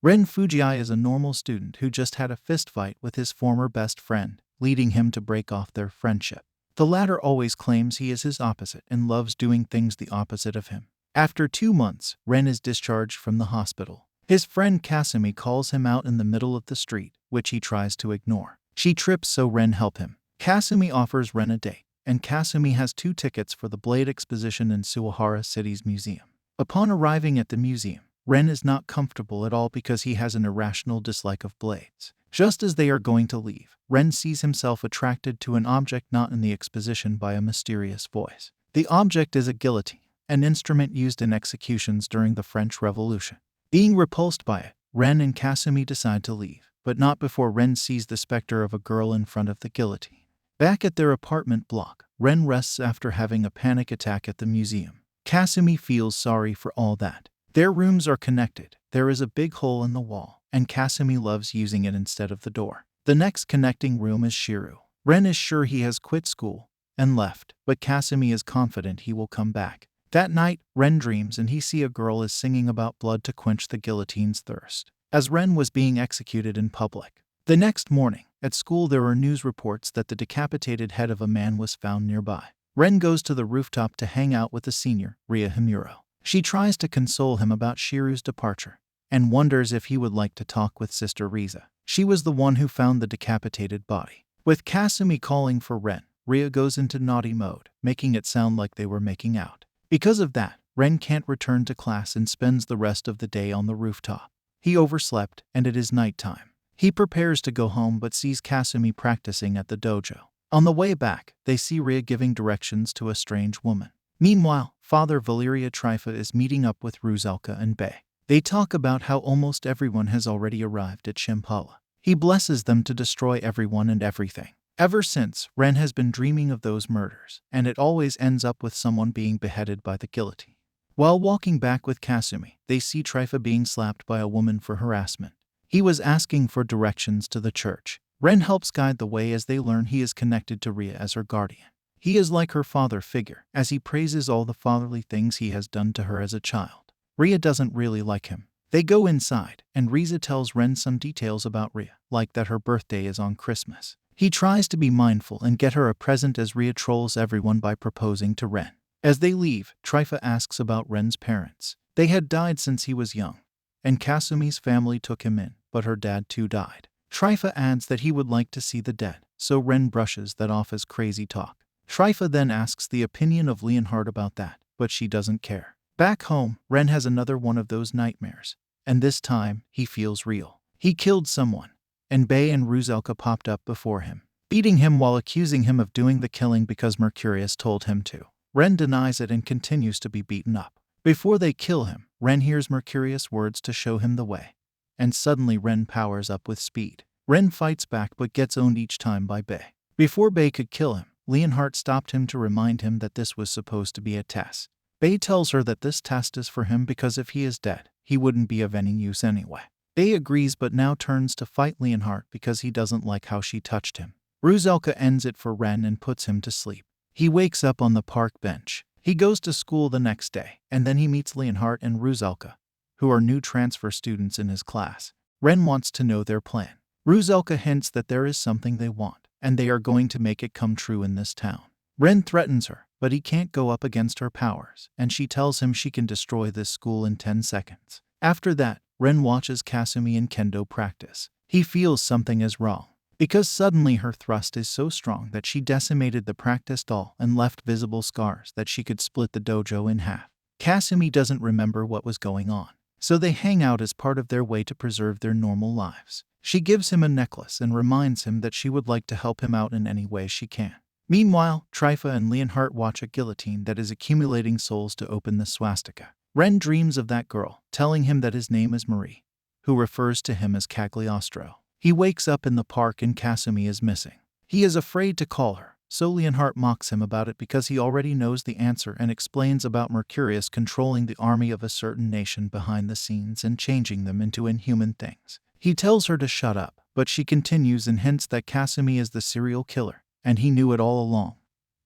Ren Fujii is a normal student who just had a fistfight with his former best friend, leading him to break off their friendship. The latter always claims he is his opposite and loves doing things the opposite of him. After 2 months, Ren is discharged from the hospital. His friend Kasumi calls him out in the middle of the street, which he tries to ignore. She trips so Ren help him. Kasumi offers Ren a date, and Kasumi has 2 tickets for the Blade exposition in Suwahara City's museum. Upon arriving at the museum, Ren is not comfortable at all because he has an irrational dislike of blades. Just as they are going to leave, Ren sees himself attracted to an object not in the exposition by a mysterious voice. The object is a guillotine, an instrument used in executions during the French Revolution. Being repulsed by it, Ren and Kasumi decide to leave, but not before Ren sees the specter of a girl in front of the guillotine. Back at their apartment block, Ren rests after having a panic attack at the museum. Kasumi feels sorry for all that. Their rooms are connected, there is a big hole in the wall, and Kasumi loves using it instead of the door. The next connecting room is Shiro. Ren is sure he has quit school and left, but Kasumi is confident he will come back. That night, Ren dreams and he sees a girl is singing about blood to quench the guillotine's thirst, as Ren was being executed in public. The next morning, at school there are news reports that the decapitated head of a man was found nearby. Ren goes to the rooftop to hang out with the senior, Ria Himuro. She tries to console him about Shiro's departure, and wonders if he would like to talk with Sister Riza. She was the one who found the decapitated body. With Kasumi calling for Ren, Ria goes into naughty mode, making it sound like they were making out. Because of that, Ren can't return to class and spends the rest of the day on the rooftop. He overslept, and it is nighttime. He prepares to go home but sees Kasumi practicing at the dojo. On the way back, they see Ria giving directions to a strange woman. Meanwhile, Father Valeria Trifa is meeting up with Ruzelka and Bei. They talk about how almost everyone has already arrived at Shambhala. He blesses them to destroy everyone and everything. Ever since, Ren has been dreaming of those murders, and it always ends up with someone being beheaded by the guillotine. While walking back with Kasumi, they see Trifa being slapped by a woman for harassment. He was asking for directions to the church. Ren helps guide the way as they learn he is connected to Ria as her guardian. He is like her father figure, as he praises all the fatherly things he has done to her as a child. Ria doesn't really like him. They go inside, and Riza tells Ren some details about Ria, like that her birthday is on Christmas. He tries to be mindful and get her a present as Ria trolls everyone by proposing to Ren. As they leave, Trifa asks about Ren's parents. They had died since he was young, and Kasumi's family took him in, but her dad too died. Trifa adds that he would like to see the dead, so Ren brushes that off as crazy talk. Trifa then asks the opinion of Leonhardt about that, but she doesn't care. Back home, Ren has another one of those nightmares, and this time, he feels real. He killed someone, and Bei and Ruzelka popped up before him, beating him while accusing him of doing the killing because Mercurius told him to. Ren denies it and continues to be beaten up. Before they kill him, Ren hears Mercurius' words to show him the way, and suddenly Ren powers up with speed. Ren fights back but gets owned each time by Bei. Before Bei could kill him, Leonhardt stopped him to remind him that this was supposed to be a test. Bei tells her that this test is for him because if he is dead, he wouldn't be of any use anyway. Bei agrees but now turns to fight Leonhardt because he doesn't like how she touched him. Ruzelka ends it for Ren and puts him to sleep. He wakes up on the park bench. He goes to school the next day, and then he meets Leonhardt and Ruzelka, who are new transfer students in his class. Ren wants to know their plan. Ruzelka hints that there is something they want, and they are going to make it come true in this town. Ren threatens her, but he can't go up against her powers, and she tells him she can destroy this school in 10 seconds. After that, Ren watches Kasumi and Kendo practice. He feels something is wrong, because suddenly her thrust is so strong that she decimated the practice doll and left visible scars that she could split the dojo in half. Kasumi doesn't remember what was going on, so they hang out as part of their way to preserve their normal lives. She gives him a necklace and reminds him that she would like to help him out in any way she can. Meanwhile, Trifa and Leonhardt watch a guillotine that is accumulating souls to open the swastika. Ren dreams of that girl, telling him that his name is Marie, who refers to him as Cagliostro. He wakes up in the park and Kasumi is missing. He is afraid to call her, so Leonhardt mocks him about it because he already knows the answer and explains about Mercurius controlling the army of a certain nation behind the scenes and changing them into inhuman things. He tells her to shut up, but she continues and hints that Kasumi is the serial killer, and he knew it all along.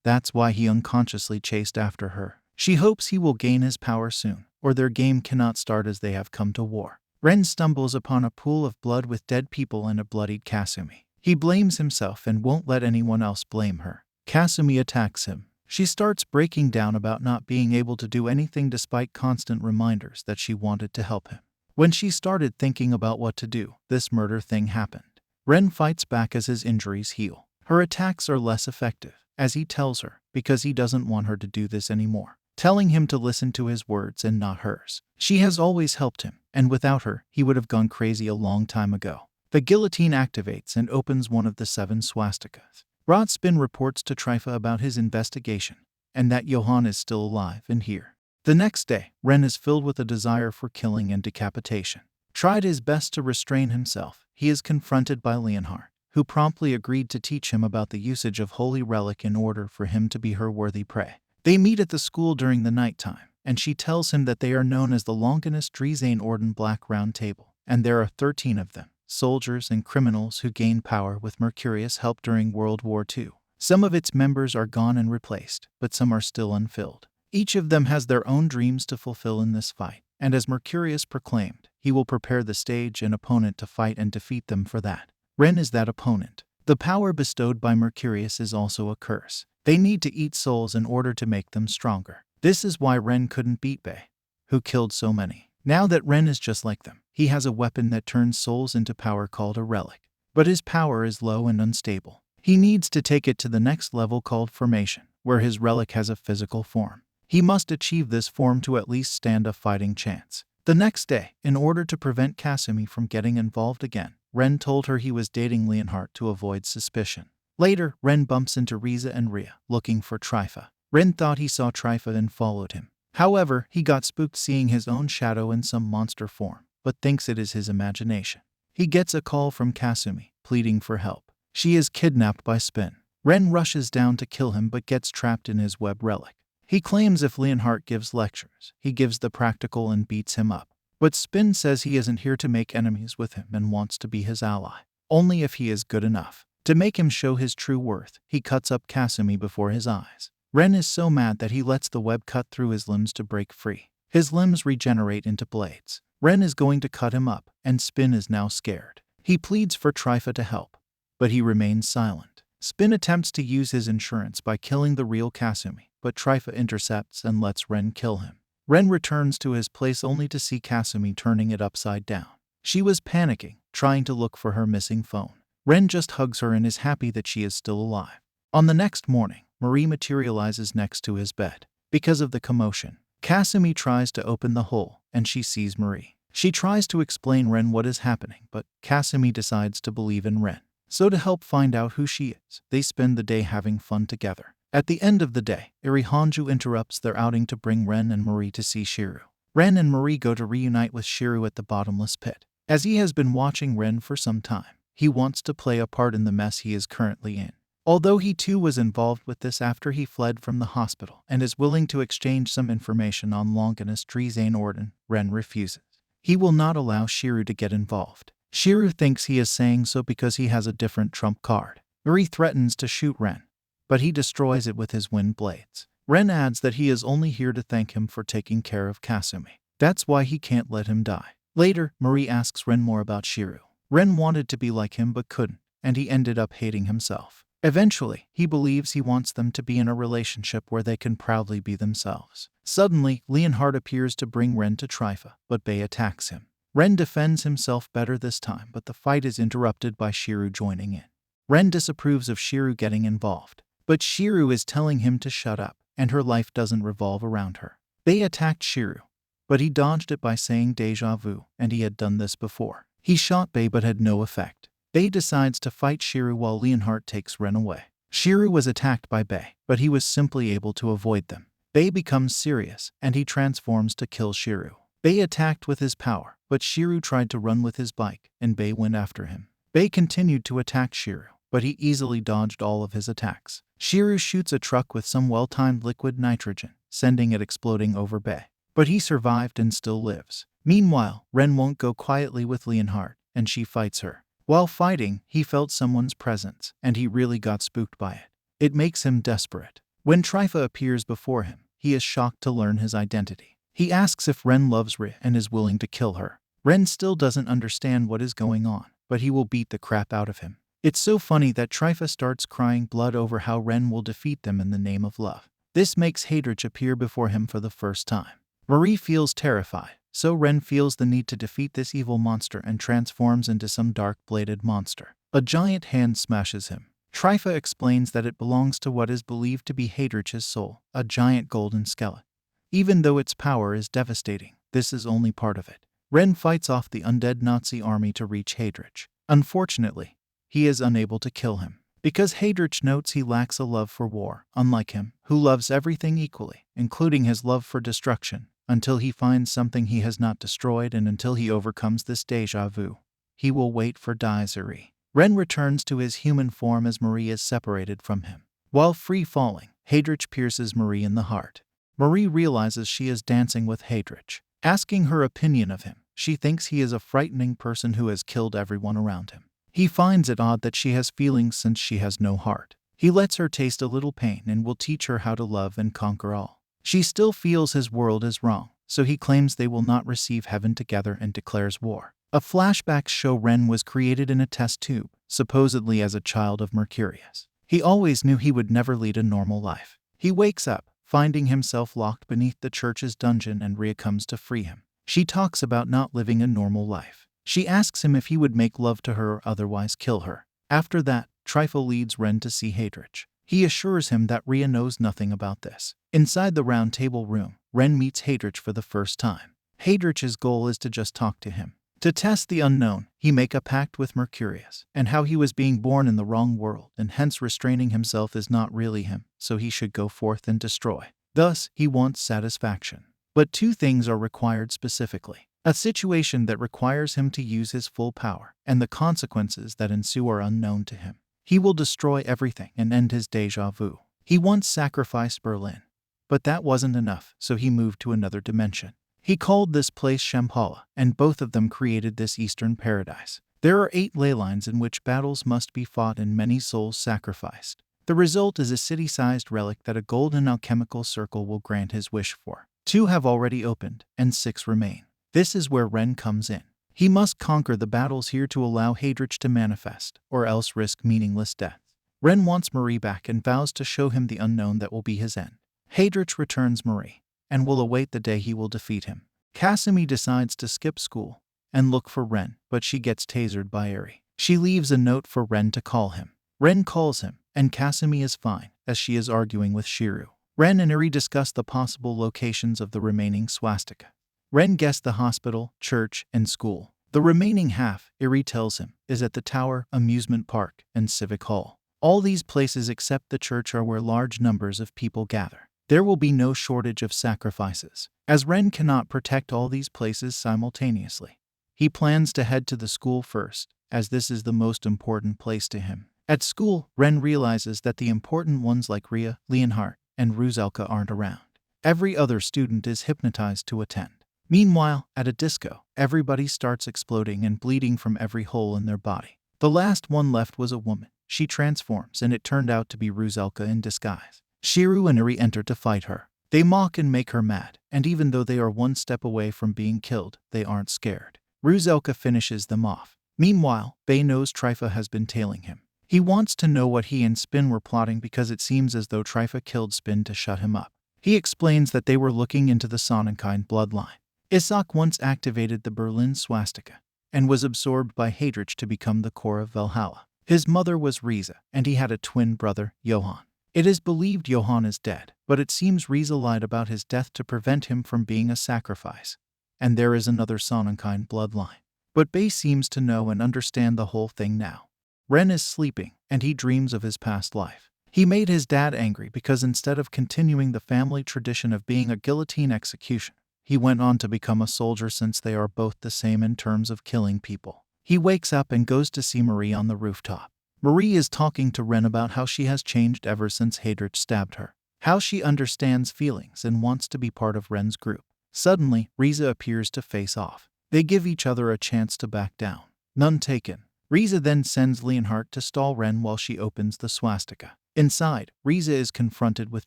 That's why he unconsciously chased after her. She hopes he will gain his power soon, or their game cannot start as they have come to war. Ren stumbles upon a pool of blood with dead people and a bloodied Kasumi. He blames himself and won't let anyone else blame her. Kasumi attacks him. She starts breaking down about not being able to do anything despite constant reminders that she wanted to help him. When she started thinking about what to do, this murder thing happened. Ren fights back as his injuries heal. Her attacks are less effective, as he tells her, because he doesn't want her to do this anymore, telling him to listen to his words and not hers. She has always helped him, and without her, he would have gone crazy a long time ago. The guillotine activates and opens one of the 7 swastikas. Rodspin reports to Tryfa about his investigation, and that Johann is still alive and here. The next day, Ren is filled with a desire for killing and decapitation. Tried his best to restrain himself. He is confronted by Leonhardt, who promptly agreed to teach him about the usage of Holy Relic in order for him to be her worthy prey. They meet at the school during the nighttime, and she tells him that they are known as the Longinus Drizane Orden Black Round Table, and there are 13 of them, soldiers and criminals who gained power with Mercurius' help during World War II. Some of its members are gone and replaced, but some are still unfilled. Each of them has their own dreams to fulfill in this fight, and as Mercurius proclaimed, he will prepare the stage and opponent to fight and defeat them for that. Ren is that opponent. The power bestowed by Mercurius is also a curse. They need to eat souls in order to make them stronger. This is why Ren couldn't beat Bei, who killed so many. Now that Ren is just like them, he has a weapon that turns souls into power called a relic. But his power is low and unstable. He needs to take it to the next level called formation, where his relic has a physical form. He must achieve this form to at least stand a fighting chance. The next day, in order to prevent Kasumi from getting involved again, Ren told her he was dating Leonhardt to avoid suspicion. Later, Ren bumps into Riza and Ria, looking for Tryfa. Ren thought he saw Tryfa and followed him. However, he got spooked seeing his own shadow in some monster form, but thinks it is his imagination. He gets a call from Kasumi, pleading for help. She is kidnapped by Spin. Ren rushes down to kill him but gets trapped in his web relic. He claims if Leonhardt gives lectures, he gives the practical and beats him up. But Spin says he isn't here to make enemies with him and wants to be his ally, only if he is good enough. To make him show his true worth, he cuts up Kasumi before his eyes. Ren is so mad that he lets the web cut through his limbs to break free. His limbs regenerate into blades. Ren is going to cut him up, and Spin is now scared. He pleads for Tryfa to help, but he remains silent. Spin attempts to use his insurance by killing the real Kasumi, but Tryfa intercepts and lets Ren kill him. Ren returns to his place only to see Kasumi turning it upside down. She was panicking, trying to look for her missing phone. Ren just hugs her and is happy that she is still alive. On the next morning, Marie materializes next to his bed. Because of the commotion, Kasumi tries to open the hole, and she sees Marie. She tries to explain Ren what is happening, but Kasumi decides to believe in Ren. So to help find out who she is, they spend the day having fun together. At the end of the day, Irihanju interrupts their outing to bring Ren and Marie to see Shiro. Ren and Marie go to reunite with Shiro at the bottomless pit. As he has been watching Ren for some time, he wants to play a part in the mess he is currently in. Although he too was involved with this after he fled from the hospital and is willing to exchange some information on Longinus Drizane Orden, Ren refuses. He will not allow Shiro to get involved. Shiro thinks he is saying so because he has a different trump card. Marie threatens to shoot Ren, but he destroys it with his wind blades. Ren adds that he is only here to thank him for taking care of Kasumi. That's why he can't let him die. Later, Marie asks Ren more about Shiro. Ren wanted to be like him but couldn't, and he ended up hating himself. Eventually, he believes he wants them to be in a relationship where they can proudly be themselves. Suddenly, Leonhardt appears to bring Ren to Tryfa, but Bei attacks him. Ren defends himself better this time, but the fight is interrupted by Shiro joining in. Ren disapproves of Shiro getting involved, but Shiro is telling him to shut up, and her life doesn't revolve around her. Bei attacked Shiro, but he dodged it by saying déjà vu, and he had done this before. He shot Bei but had no effect. Bei decides to fight Shiro while Leonhardt takes Ren away. Shiro was attacked by Bei, but he was simply able to avoid them. Bei becomes serious, and he transforms to kill Shiro. Bei attacked with his power, but Shiro tried to run with his bike, and Bei went after him. Bei continued to attack Shiro, but he easily dodged all of his attacks. Shiro shoots a truck with some well-timed liquid nitrogen, sending it exploding over Bei. But he survived and still lives. Meanwhile, Ren won't go quietly with Leonhardt, and she fights her. While fighting, he felt someone's presence, and he really got spooked by it. It makes him desperate. When Tryfa appears before him, he is shocked to learn his identity. He asks if Ren loves Ria and is willing to kill her. Ren still doesn't understand what is going on, but he will beat the crap out of him. It's so funny that Trifa starts crying blood over how Ren will defeat them in the name of love. This makes Heydrich appear before him for the first time. Marie feels terrified, so Ren feels the need to defeat this evil monster and transforms into some dark-bladed monster. A giant hand smashes him. Trifa explains that it belongs to what is believed to be Heydrich's soul, a giant golden skeleton. Even though its power is devastating, this is only part of it. Ren fights off the undead Nazi army to reach Heydrich. Unfortunately, he is unable to kill him, because Heydrich notes he lacks a love for war, unlike him, who loves everything equally, including his love for destruction, until he finds something he has not destroyed and until he overcomes this déjà vu. He will wait for Daizuri. Ren returns to his human form as Marie is separated from him. While free-falling, Heydrich pierces Marie in the heart. Marie realizes she is dancing with Heydrich. Asking her opinion of him, she thinks he is a frightening person who has killed everyone around him. He finds it odd that she has feelings since she has no heart. He lets her taste a little pain and will teach her how to love and conquer all. She still feels his world is wrong, so he claims they will not receive heaven together and declares war. A flashback show Ren was created in a test tube, supposedly as a child of Mercurius. He always knew he would never lead a normal life. He wakes up, finding himself locked beneath the church's dungeon, and Rhea comes to free him. She talks about not living a normal life. She asks him if he would make love to her or otherwise kill her. After that, Trifa leads Ren to see Heydrich. He assures him that Rhea knows nothing about this. Inside the round table room, Ren meets Heydrich for the first time. Heydrich's goal is to just talk to him. To test the unknown, he make a pact with Mercurius, and how he was being born in the wrong world and hence restraining himself is not really him, so he should go forth and destroy. Thus, he wants satisfaction. But two things are required specifically. A situation that requires him to use his full power, and the consequences that ensue are unknown to him. He will destroy everything and end his déjà vu. He once sacrificed Berlin, but that wasn't enough, so he moved to another dimension. He called this place Shambhala, and both of them created this eastern paradise. There are 8 ley lines in which battles must be fought and many souls sacrificed. The result is a city-sized relic that a golden alchemical circle will grant his wish for. 2 have already opened, and 6 remain. This is where Ren comes in. He must conquer the battles here to allow Heydrich to manifest, or else risk meaningless death. Ren wants Marie back and vows to show him the unknown that will be his end. Heydrich returns Marie, and will await the day he will defeat him. Kasumi decides to skip school and look for Ren, but she gets tasered by Eri. She leaves a note for Ren to call him. Ren calls him, and Kasumi is fine, as she is arguing with Shiro. Ren and Eri discuss the possible locations of the remaining swastika. Ren guessed the hospital, church, and school. The remaining half, Eri tells him, is at the tower, amusement park, and civic hall. All these places except the church are where large numbers of people gather. There will be no shortage of sacrifices. As Ren cannot protect all these places simultaneously, he plans to head to the school first, as this is the most important place to him. At school, Ren realizes that the important ones like Rhea, Leonhardt, and Ruzelka aren't around. Every other student is hypnotized to attend. Meanwhile, at a disco, everybody starts exploding and bleeding from every hole in their body. The last one left was a woman. She transforms, and it turned out to be Ruzelka in disguise. Shiro and Eri enter to fight her. They mock and make her mad, and even though they are one step away from being killed, they aren't scared. Ruzelka finishes them off. Meanwhile, Bei knows Trifa has been tailing him. He wants to know what he and Spin were plotting because it seems as though Trifa killed Spin to shut him up. He explains that they were looking into the Sonnenkind bloodline. Isak once activated the Berlin swastika and was absorbed by Heydrich to become the core of Valhalla. His mother was Riza, and he had a twin brother, Johann. It is believed Johann is dead, but it seems Riza lied about his death to prevent him from being a sacrifice. And there is another Sonnenkind bloodline. But Bei seems to know and understand the whole thing now. Ren is sleeping, and he dreams of his past life. He made his dad angry because instead of continuing the family tradition of being a guillotine execution, he went on to become a soldier since they are both the same in terms of killing people. He wakes up and goes to see Marie on the rooftop. Marie is talking to Ren about how she has changed ever since Heydrich stabbed her, how she understands feelings and wants to be part of Ren's group. Suddenly, Riza appears to face off. They give each other a chance to back down. None taken. Riza then sends Leonhardt to stall Ren while she opens the swastika. Inside, Riza is confronted with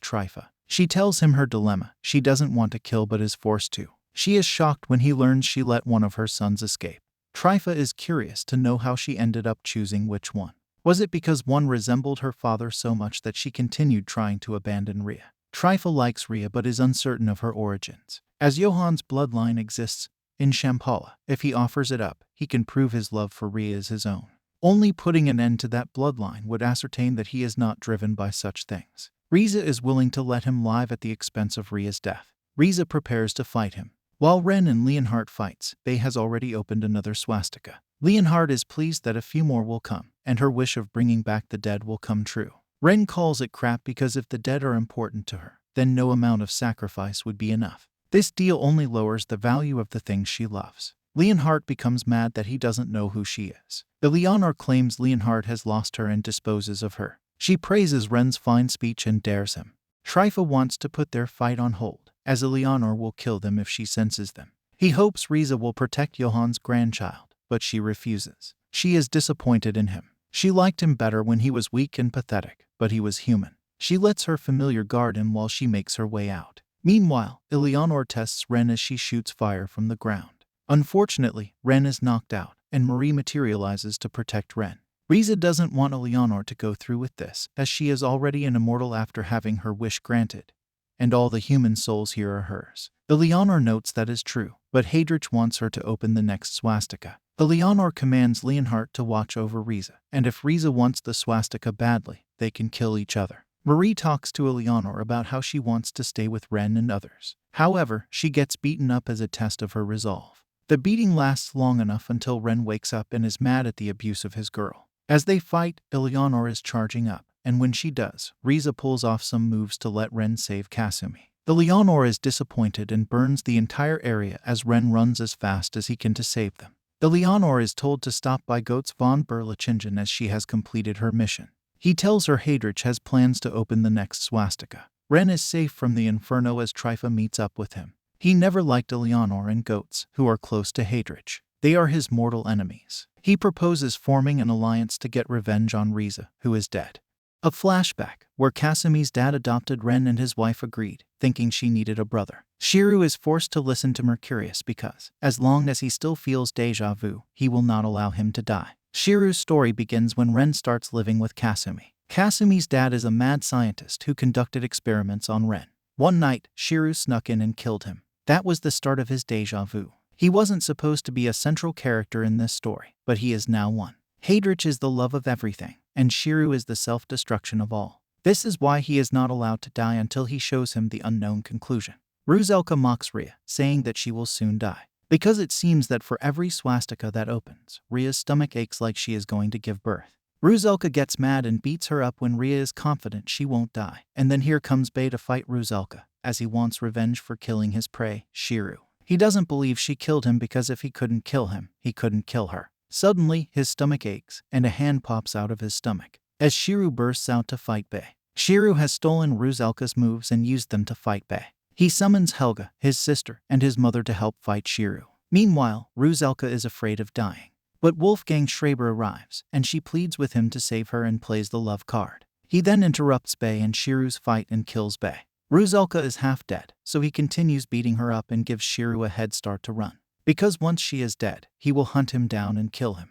Trifa. She tells him her dilemma. She doesn't want to kill but is forced to. She is shocked when he learns she let one of her sons escape. Trifa is curious to know how she ended up choosing which one. Was it because one resembled her father so much that she continued trying to abandon Rhea? Trifa likes Rhea but is uncertain of her origins. As Johan's bloodline exists in Shambhala, if he offers it up, he can prove his love for Rhea is his own. Only putting an end to that bloodline would ascertain that he is not driven by such things. Riza is willing to let him live at the expense of Rhea's death. Riza prepares to fight him. While Ren and Leonhardt fights, Bei has already opened another swastika. Leonhardt is pleased that a few more will come, and her wish of bringing back the dead will come true. Ren calls it crap because if the dead are important to her, then no amount of sacrifice would be enough. This deal only lowers the value of the things she loves. Leonhardt becomes mad that he doesn't know who she is. Eleanor claims Leonhardt has lost her and disposes of her. She praises Ren's fine speech and dares him. Trifa wants to put their fight on hold, as Eleanor will kill them if she senses them. He hopes Riza will protect Johan's grandchild, but she refuses. She is disappointed in him. She liked him better when he was weak and pathetic, but he was human. She lets her familiar guard him while she makes her way out. Meanwhile, Eleanor tests Ren as she shoots fire from the ground. Unfortunately, Ren is knocked out, and Marie materializes to protect Ren. Riza doesn't want Eleanor to go through with this, as she is already an immortal after having her wish granted, and all the human souls here are hers. Eleanor notes that is true, but Heydrich wants her to open the next swastika. Eleanor commands Leonhardt to watch over Riza, and if Riza wants the swastika badly, they can kill each other. Marie talks to Eleanor about how she wants to stay with Ren and others. However, she gets beaten up as a test of her resolve. The beating lasts long enough until Ren wakes up and is mad at the abuse of his girl. As they fight, Eleanor is charging up, and when she does, Riza pulls off some moves to let Ren save Kasumi. Eleanor is disappointed and burns the entire area as Ren runs as fast as he can to save them. Eleanor is told to stop by Goetz von Berlichingen as she has completed her mission. He tells her Heydrich has plans to open the next swastika. Ren is safe from the inferno as Trifa meets up with him. He never liked Eleanor and Goetz, who are close to Heydrich. They are his mortal enemies. He proposes forming an alliance to get revenge on Riza, who is dead. A flashback, where Kasumi's dad adopted Ren and his wife agreed, thinking she needed a brother. Shiro is forced to listen to Mercurius because, as long as he still feels deja vu, he will not allow him to die. Shiro's story begins when Ren starts living with Kasumi. Kasumi's dad is a mad scientist who conducted experiments on Ren. One night, Shiro snuck in and killed him. That was the start of his deja vu. He wasn't supposed to be a central character in this story, but he is now one. Heydrich is the love of everything, and Shiro is the self-destruction of all. This is why he is not allowed to die until he shows him the unknown conclusion. Ruzelka mocks Rhea, saying that she will soon die. Because it seems that for every swastika that opens, Rhea's stomach aches like she is going to give birth. Ruzelka gets mad and beats her up when Rhea is confident she won't die. And then here comes Bei to fight Ruzelka, as he wants revenge for killing his prey, Shiro. He doesn't believe she killed him because if he couldn't kill him, he couldn't kill her. Suddenly, his stomach aches, and a hand pops out of his stomach. As Shiro bursts out to fight Bei. Shiro has stolen Ruzelka's moves and used them to fight Bei. He summons Helga, his sister, and his mother to help fight Shiro. Meanwhile, Ruzelka is afraid of dying. But Wolfgang Schreiber arrives, and she pleads with him to save her and plays the love card. He then interrupts Bei and Shiro's fight and kills Bei. Ruzelka is half dead, so he continues beating her up and gives Shiro a head start to run. Because once she is dead, he will hunt him down and kill him.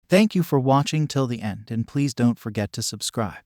Thank you for watching till the end, and please don't forget to subscribe.